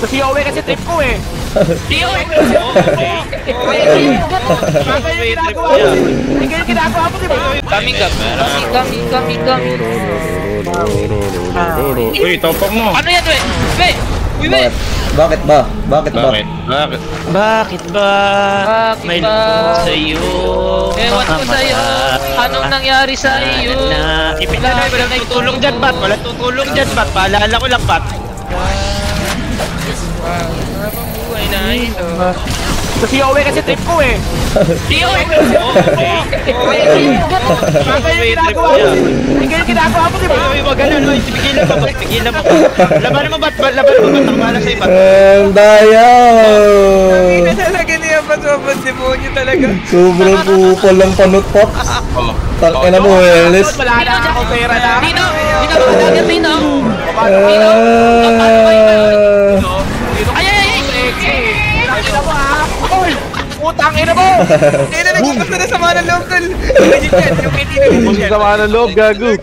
Kasi Yowie kasi trip ko eh. Yowie! Hindi yung ginagawa mo, di ba? Kami. Uy, topok mo. Ano yan, we? Uy, we! Bakit ba? Bakit ba? Bakit ba? May lungkot sa'yo. Ewan ko sa'yo. Anong nangyari sa'yo? Ipila na, walang tutulong dyan, Bat. Walang tutulong dyan, Bat. Paalala ko lang, Bat. Habang buhay na ito. Kasi Yowie kasi trip ko eh. Yowie! Hindi yung ginagawa mo, di ba? Uy, wag ganun, Uy. Pigilan mo, Bat. Pigilan mo. Laban mo, Bat. Laban mo, Bat. Ang bala sa'yo, Bat. Dayaw! Hindi talaga niya pa sobrang demonyo talaga. Sobrang kupal lang panutpak. Tangina mo, Elis. Wala na ako pera na. Dino! Dino! Ay! Utang ina mo! Hindi na nagkakasta na sama ng loob tol. Legit yan, yung hindi na legit yan. Sama ng loob, gago.